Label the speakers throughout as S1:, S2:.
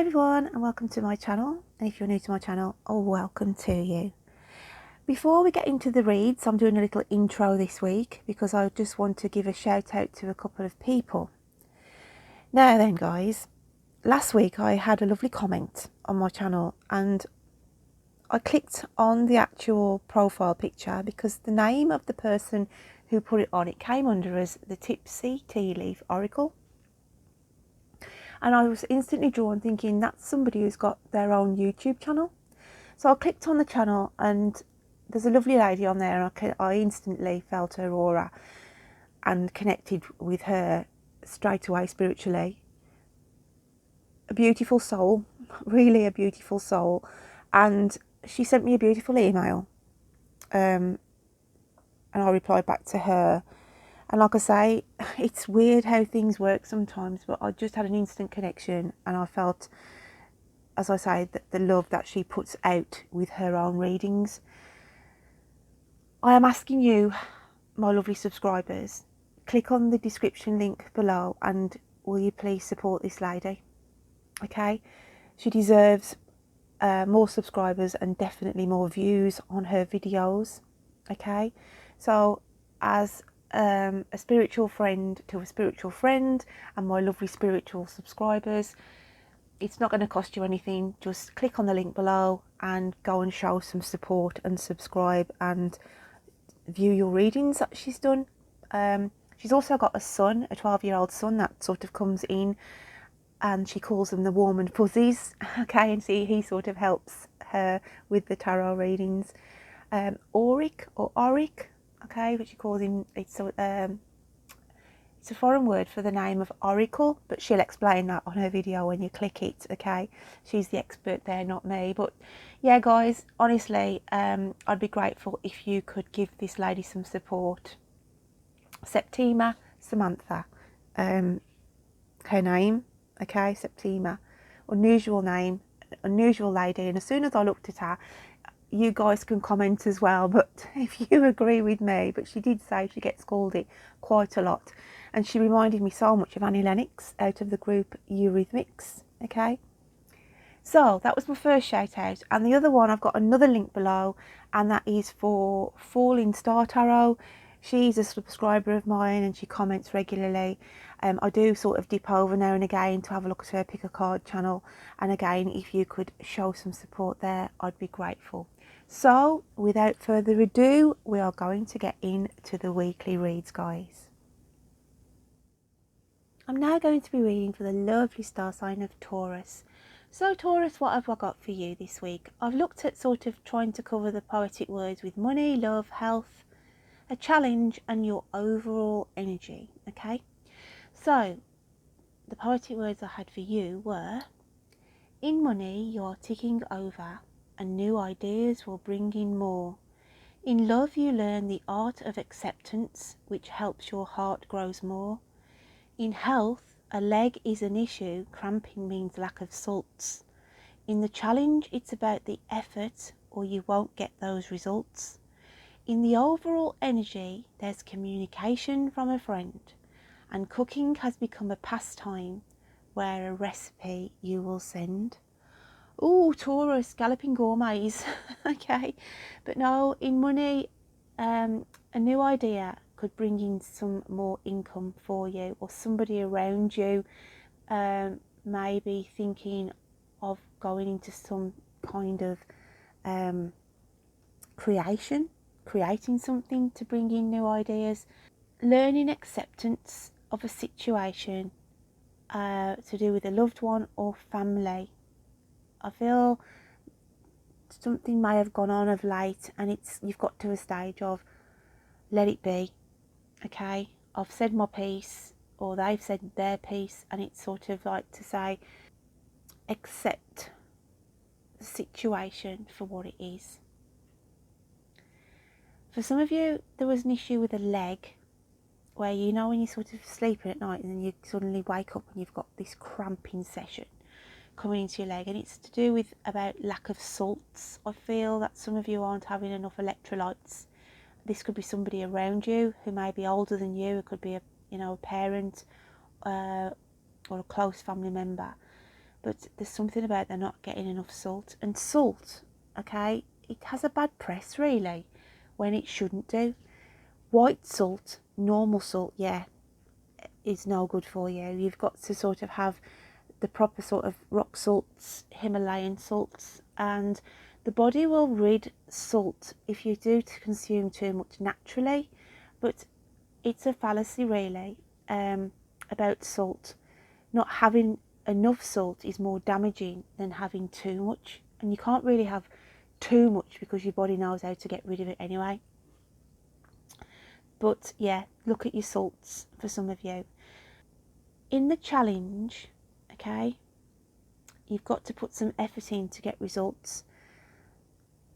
S1: everyone, and welcome to my channel. And if you're new to my channel, welcome to you. Before we get into the reads, I'm doing a little intro this week because I just want to give a shout out to a couple of people. Now then guys, last week I had a lovely comment on my channel and I clicked on the actual profile picture because the name of the person who put it on, it came under as the Tipsy Tea Oracle. And I was instantly drawn thinking that's somebody who's got their own YouTube channel. So I clicked on the channel and there's a lovely lady on there and I instantly felt her aura and connected with her straight away spiritually. A beautiful soul, really a beautiful soul. And she sent me a beautiful email and I replied back to her. And like I say, it's weird how things work sometimes, but I just had an instant connection and I felt, as I say, that the love that she puts out with her own readings. I am asking you, my lovely subscribers, click on the description link below and will you please support this lady? Okay, she deserves more subscribers and definitely more views on her videos. Okay, so as a spiritual friend to a spiritual friend and my lovely spiritual subscribers, it's not going to cost you anything. Just click on the link below and go and show some support and subscribe and view your readings that she's done. She's also got a son, a 12-year-old son that sort of comes in and she calls them the warm and fuzzies. Okay, and see, he sort of helps her with the tarot readings. Auric or Auric, okay, which she calls him. It's a foreign word for the name of Oracle, but she'll explain that on her video when you click it. Okay, she's the expert there, not me. But yeah guys, honestly, I'd be grateful if you could give this lady some support. Septima Samantha, her name, okay, Septima, unusual name, unusual lady. And as soon as I looked at her, you guys can comment as well, but if you agree with me, but she did say she gets called it quite a lot, and she reminded me so much of Annie Lennox out of the group Eurythmics. Okay, so that was my first shout out, and the other one, I've got another link below, and that is for Falling Star Tarot. She's a subscriber of mine and she comments regularly. I do sort of dip over now and again to have a look at her pick a card channel, and again, if you could show some support there, I'd be grateful. So without further ado, we are going to get into the weekly reads, guys. I'm now going to be reading for the lovely star sign of Taurus. So Taurus, what have I got for you this week? I've looked at sort of trying to cover the poetic words with money, love, health, a challenge and your overall energy. Okay, so the poetic words I had for you were: in money you are ticking over and new ideas will bring in more. In love you learn the art of acceptance, which helps your heart grows more. In health, a leg is an issue, cramping means lack of salts. In the challenge, it's about the effort or you won't get those results. In the overall energy, there's communication from a friend, and cooking has become a pastime where a recipe you will send. Oh, Taurus, galloping gourmets. Okay, but no, in money, a new idea could bring in some more income for you, or somebody around you may be thinking of going into some kind of creating something to bring in new ideas. Learning acceptance of a situation to do with a loved one or family. I feel something may have gone on of late and you've got to a stage of let it be. Okay, I've said my piece, or they've said their piece, and it's sort of like to say accept the situation for what it is. For some of you, there was an issue with a leg, where you know when you're sort of sleeping at night and then you suddenly wake up and you've got this cramping session coming into your leg, and it's to do with about lack of salts. I feel that some of you aren't having enough electrolytes. This could be somebody around you who may be older than you. It could be a parent or a close family member. but there's something about they're not getting enough salt. And salt, okay, it has a bad press really when it shouldn't do. White salt, normal salt, yeah, is no good for you. You've got to sort of have the proper sort of rock salts, Himalayan salts, and the body will rid salt if you do to consume too much naturally. But it's a fallacy really, about salt. Not having enough salt is more damaging than having too much, and you can't really have too much because your body knows how to get rid of it anyway. But yeah, look at your salts for some of you. In the challenge, okay, you've got to put some effort in to get results.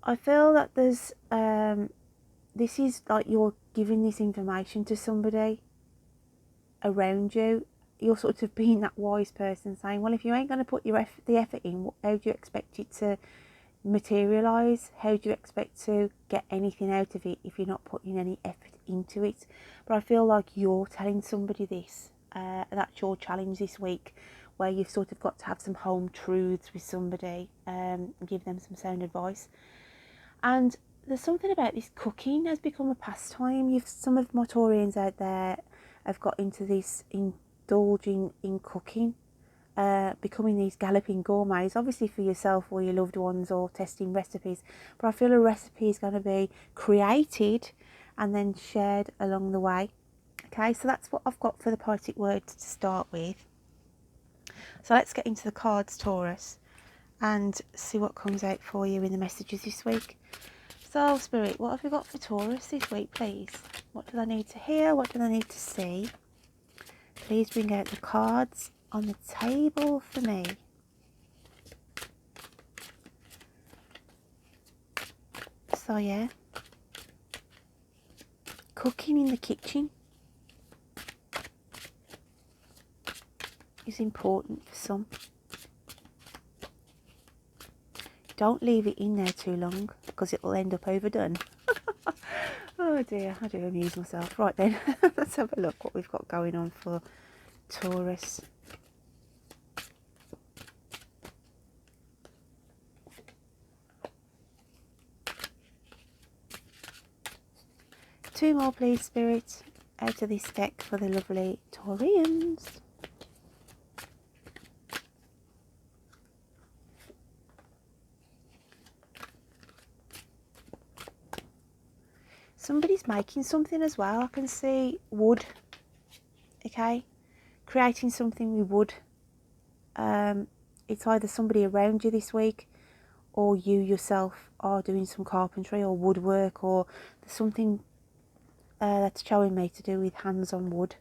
S1: I feel that there's this is like you're giving this information to somebody around you. You're sort of being that wise person saying, well, if you ain't going to put the effort in, how do you expect it to materialise? How do you expect to get anything out of it if you're not putting any effort into it? But I feel like you're telling somebody this, that's your challenge this week, where you've sort of got to have some home truths with somebody, give them some sound advice. And there's something about this cooking has become a pastime. Some of my Taurians out there have got into this indulging in cooking, becoming these galloping gourmets, obviously for yourself or your loved ones, or testing recipes. But I feel a recipe is going to be created and then shared along the way. Okay, so that's what I've got for the poetic words to start with. So let's get into the cards, Taurus, and see what comes out for you in the messages this week. So, Spirit, what have we got for Taurus this week, please? What do they need to hear? What do they need to see? Please bring out the cards on the table for me. So, yeah. Cooking in the kitchen is important for some. Don't leave it in there too long because it will end up overdone. Oh dear, I do amuse myself. Right then, let's have a look what we've got going on for Taurus. Two more please, Spirit, out of this deck for the lovely Taurians. Somebody's making something as well. I can see wood, okay, creating something with wood. It's either somebody around you this week or you yourself are doing some carpentry or woodwork, or there's something that's showing me to do with hands on wood.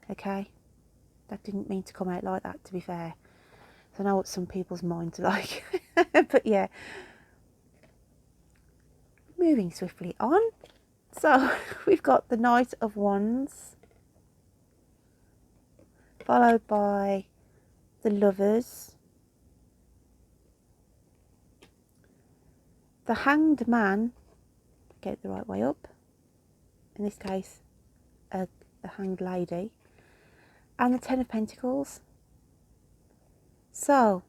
S1: Okay, that didn't mean to come out like that, to be fair. I know what some people's minds are like. But yeah, moving swiftly on. So we've got the Knight of Wands, followed by the Lovers, the Hanged Man, get it the right way up, in this case the Hanged Lady, and the Ten of Pentacles. So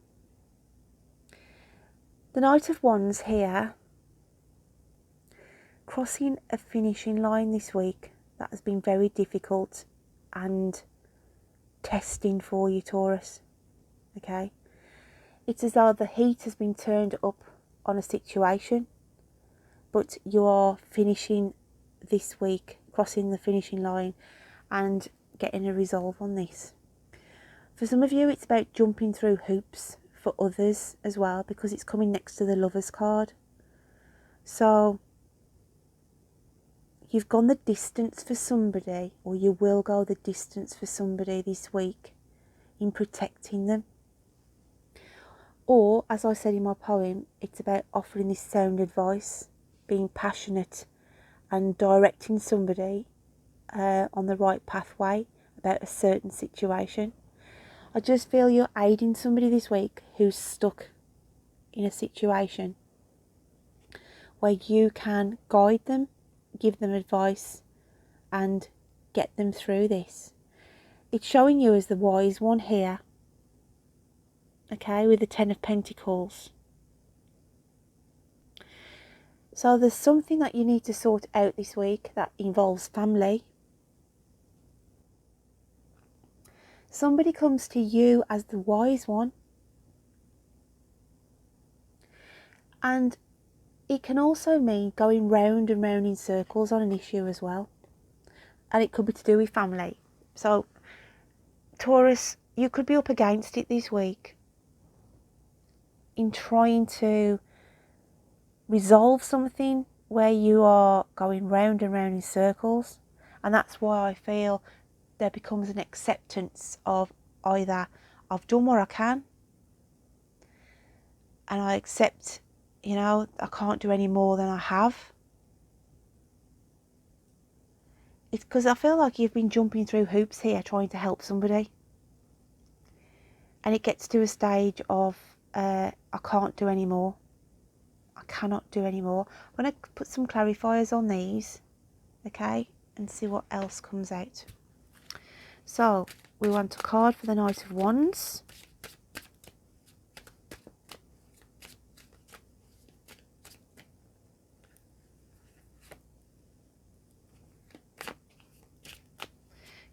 S1: the Knight of Wands here, crossing a finishing line this week that has been very difficult and testing for you, Taurus. Okay, it's as though the heat has been turned up on a situation, but you are finishing this week, crossing the finishing line and getting a resolve on this. For some of you, it's about jumping through hoops. For others as well, because it's coming next to the Lovers card. So you've gone the distance for somebody, or you will go the distance for somebody this week in protecting them. Or, as I said in my poem, it's about offering this sound advice, being passionate and directing somebody on the right pathway about a certain situation. I just feel you're aiding somebody this week who's stuck in a situation where you can guide them, give them advice and get them through this. It's showing you as the wise one here. okay, with the Ten of Pentacles. So there's something that you need to sort out this week that involves family. Somebody comes to you as the wise one. And it can also mean going round and round in circles on an issue as well. And it could be to do with family. So, Taurus, you could be up against it this week in trying to resolve something where you are going round and round in circles. And that's why I feel there becomes an acceptance of either I've done what I can and I accept, you know, I can't do any more than I have. It's because I feel like you've been jumping through hoops here trying to help somebody. And it gets to a stage of, I can't do any more. I cannot do any more. I'm going to put some clarifiers on these, okay, and see what else comes out. So, we want a card for the Knight of Wands.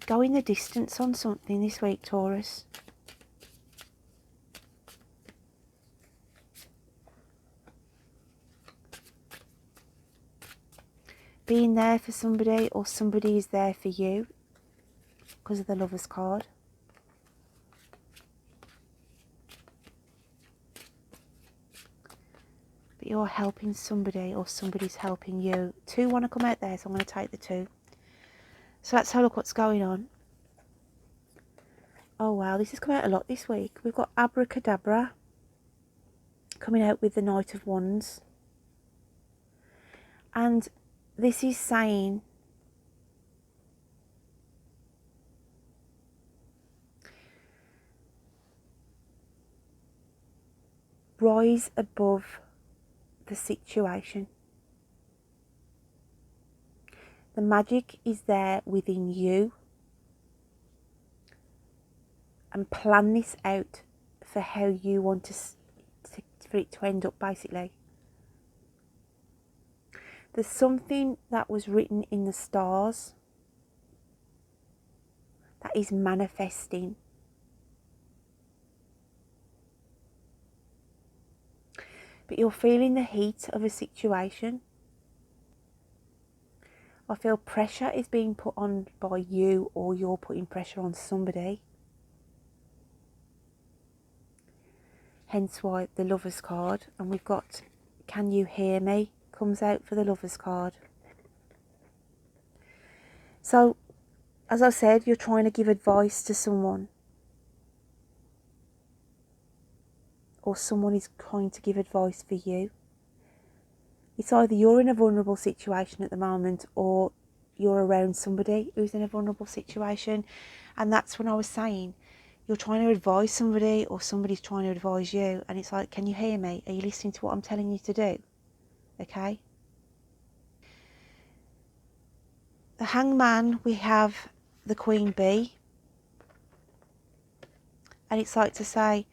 S1: Going the distance on something this week, Taurus. Being there for somebody, or somebody is there for you because of the Lover's card. But you're helping somebody or somebody's helping you. Two want to come out there, so I'm going to take the two. So let's have a look what's going on. Oh wow, this has come out a lot this week. We've got Abracadabra coming out with the Knight of Wands. And this is saying rise above the situation. The magic is there within you. And plan this out for how you want for it to end up, basically. There's something that was written in the stars that is manifesting. But you're feeling the heat of a situation. I feel pressure is being put on by you, or you're putting pressure on somebody. Hence why the Lover's card. And we've got Can You Hear Me comes out for the Lover's card. So, as I said, you're trying to give advice to someone. Or someone is trying to give advice for you. It's either you're in a vulnerable situation at the moment, or you're around somebody who's in a vulnerable situation. And that's when I was saying, you're trying to advise somebody, or somebody's trying to advise you. And it's like, can you hear me? Are you listening to what I'm telling you to do? Okay. The Hangman, we have the Queen Bee. And it's like to say,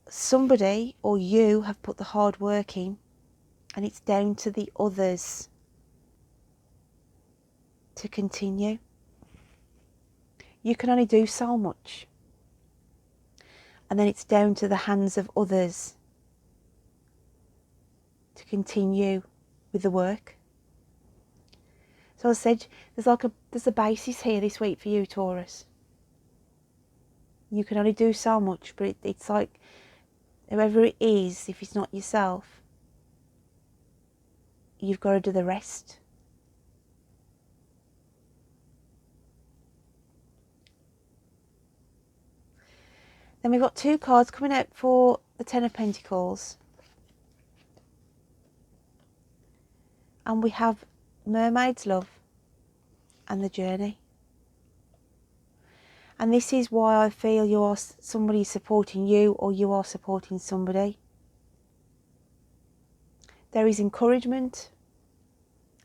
S1: somebody or you have put the hard work in, and it's down to the others to continue. You can only do so much. And then it's down to the hands of others to continue with the work. So I said, there's a basis here this week for you, Taurus. You can only do so much, but it's like, whoever it is, if it's not yourself, you've got to do the rest. Then we've got two cards coming out for the Ten of Pentacles. And we have Mermaid's Love and the Journey. And this is why I feel somebody supporting you, or you are supporting somebody. There is encouragement,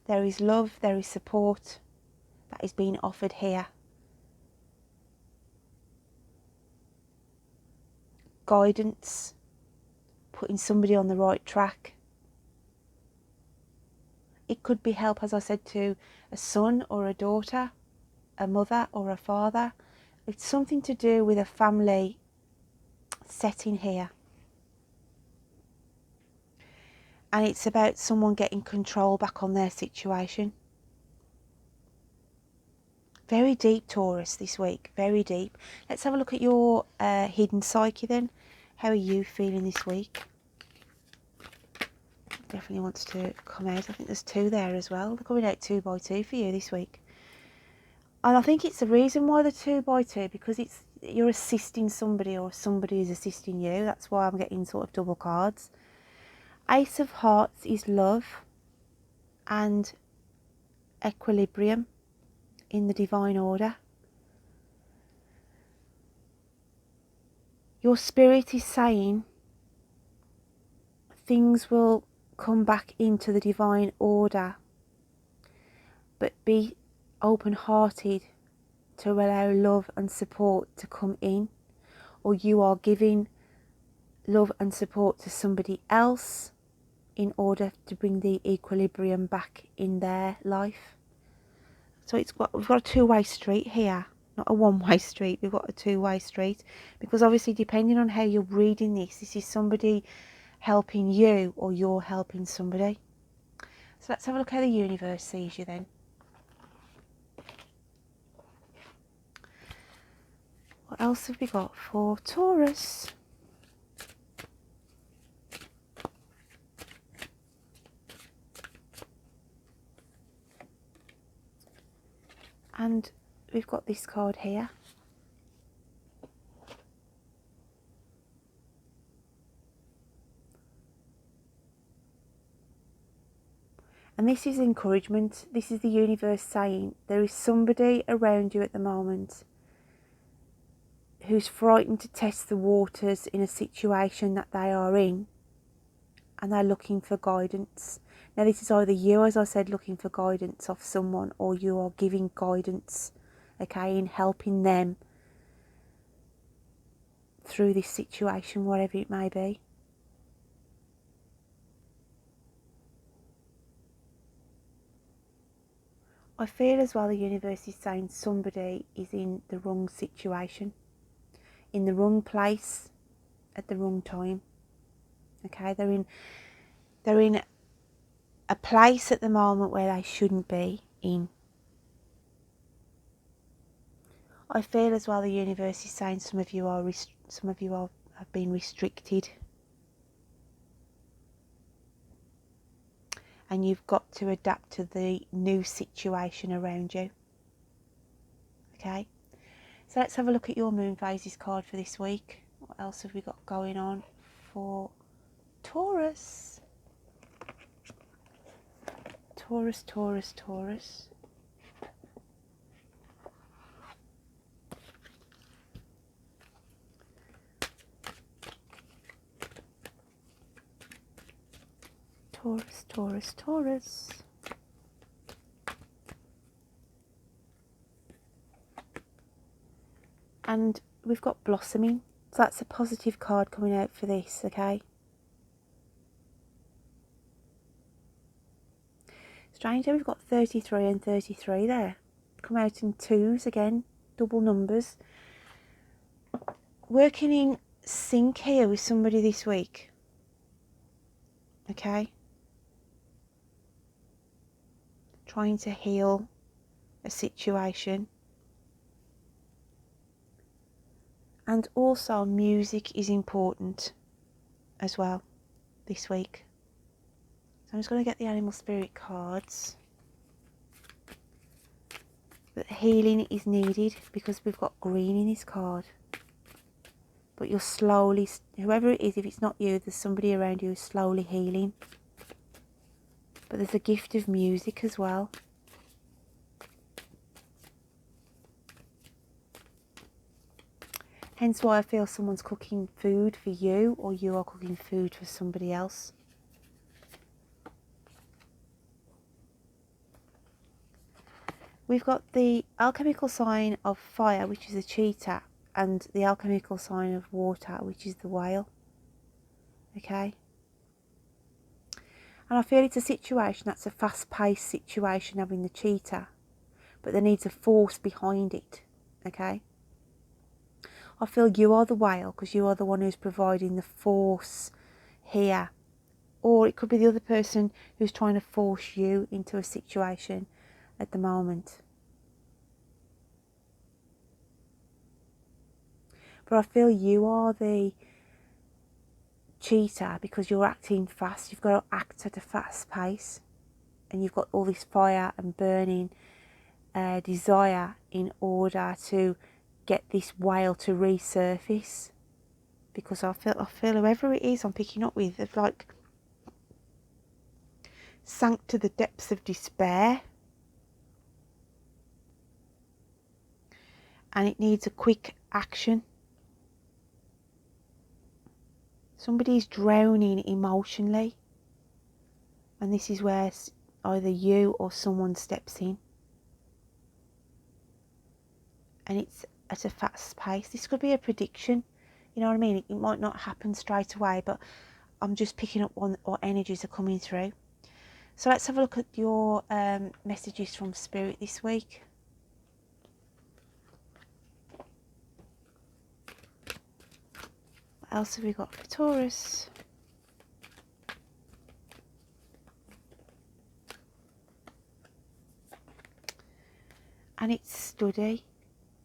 S1: there is love, there is support that is being offered here. guidance, putting somebody on the right track. It could be help, as I said, to a son or a daughter, a mother or a father. It's something to do with a family setting here. And it's about someone getting control back on their situation. Very deep, Taurus, this week. Very deep. Let's have a look at your hidden psyche then. How are you feeling this week? Definitely wants to come out. I think there's two there as well. They're coming out 2 by 2 for you this week. And I think it's the reason why they're 2 by 2, because you're assisting somebody or somebody is assisting you. That's why I'm getting sort of double cards. Ace of Hearts is love and equilibrium in the divine order. Your spirit is saying things will come back into the divine order, but be open-hearted to allow love and support to come in, or you are giving love and support to somebody else in order to bring the equilibrium back in their life. So we've got a two-way street here, not a one-way street. We've got a two-way street, because obviously depending on how you're reading this is somebody helping you or you're helping somebody. So let's have a look how the universe sees you then. What else have we got for Taurus? And we've got this card here. And this is encouragement. This is the universe saying there is somebody around you at the moment who's frightened to test the waters in a situation that they are in, and they're looking for guidance. Now this is either you, as I said, looking for guidance off someone, or you are giving guidance, okay, in helping them through this situation, whatever it may be. I feel as well the universe is saying somebody is in the wrong situation, in the wrong place, at the wrong time. Okay, they're in a place at the moment where they shouldn't be in. I feel as well the universe is saying some of you have been restricted, and you've got to adapt to the new situation around you. Okay, so let's have a look at your moon phases card for this week. What else have we got going on for Taurus? Taurus, Taurus, Taurus. Taurus, Taurus, Taurus. And we've got blossoming. So that's a positive card coming out for this, okay? Strange how we've got 33 and 33 there. Come out in twos again, double numbers. Working in sync here with somebody this week, okay? Trying to heal a situation. And also music is important as well this week. So I'm just going to get the animal spirit cards. But healing is needed because we've got green in this card. But you're slowly, whoever it is, if it's not you, there's somebody around you who's slowly healing. But there's a gift of music as well. Hence why I feel someone's cooking food for you, or you are cooking food for somebody else. We've got the alchemical sign of fire, which is a cheetah. and the alchemical sign of water, which is the whale. Okay, and I feel it's a situation that's a fast-paced situation, having the cheetah, but there needs a force behind it. Okay, I feel you are the whale because you are the one who's providing the force here, or it could be the other person who's trying to force you into a situation at the moment. But I feel you are the cheetah because you're acting fast. You've got to act at a fast pace, and you've got all this fire and burning desire in order to get this whale to resurface. Because I feel whoever it is I'm picking up with, they've like sunk to the depths of despair, and it needs a quick action. Somebody's drowning emotionally, and this is where either you or someone steps in, and it's at a fast pace. This could be a prediction, you know what I mean? It might not happen straight away, but I'm just picking up on what energies are coming through. So let's have a look at your messages from Spirit this week. What else have we got for Taurus? And it's study.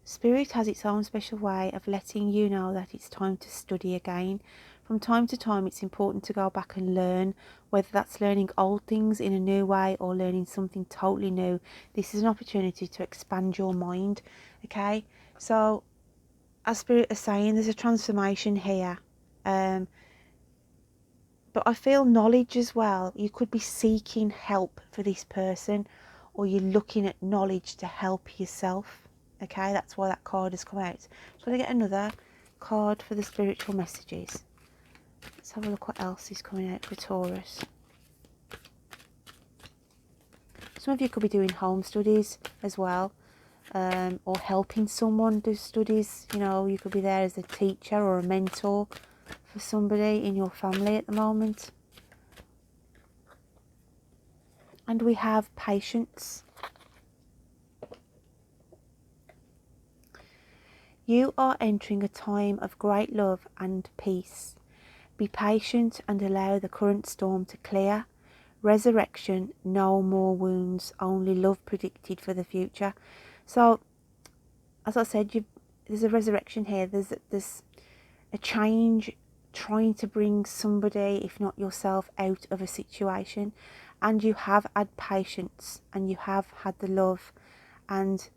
S1: Spirit has its own special way of letting you know that it's time to study again. From time to time, it's important to go back and learn, whether that's learning old things in a new way or learning something totally new. This is an opportunity to expand your mind. Okay, so as Spirit is saying, there's a transformation here. But I feel knowledge as well. You could be seeking help for this person, or you're looking at knowledge to help yourself. Okay, that's why that card has come out. So I'm going to get another card for the spiritual messages. Let's have a look what else is coming out for Taurus. Some of you could be doing home studies as well, or helping someone do studies. You know, you could be there as a teacher or a mentor for somebody in your family at the moment. And we have patience. You are entering a time of great love and peace. Be patient and allow the current storm to clear. Resurrection, no more wounds, only love predicted for the future. So, as I said, there's a resurrection here. There's a change, trying to bring somebody, if not yourself, out of a situation. And you have had patience, and you have had the love, and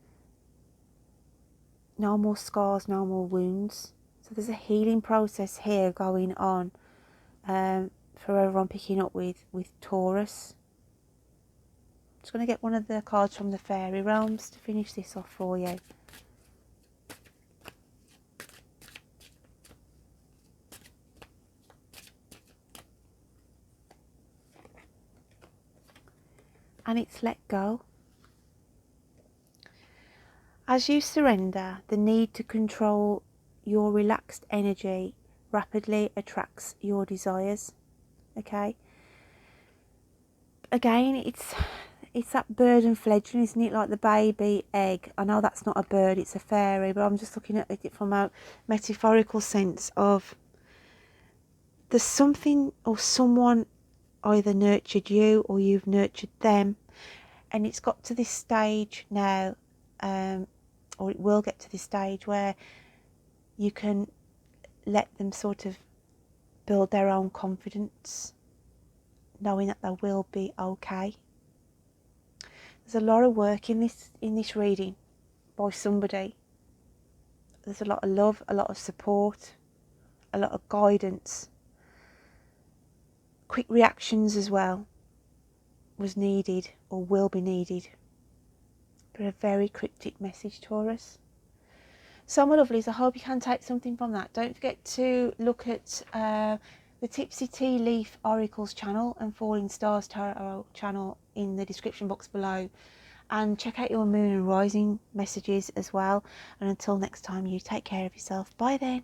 S1: no more scars, no more wounds. So there's a healing process here going on for everyone picking up with Taurus. I'm just going to get one of the cards from the fairy realms to finish this off for you. And it's let go. As you surrender, the need to control your relaxed energy rapidly attracts your desires. Okay. Again, it's that bird and fledgling, isn't it? Like the baby egg. I know that's not a bird, it's a fairy, but I'm just looking at it from a metaphorical sense of there's something or someone either nurtured you or you've nurtured them, and it's got to this stage now, or it will get to this stage where you can let them sort of build their own confidence, knowing that they will be okay. There's a lot of work in this reading by somebody. There's a lot of love, a lot of support, a lot of guidance. Quick reactions as well was needed or will be needed. But a very cryptic message, Taurus. So my lovelies, I hope you can take something from that. Don't forget to look at the Tipsy Tea Leaf Oracles channel and Falling Stars Tarot channel in the description box below. and check out your moon and rising messages as well. And until next time, you take care of yourself. Bye then.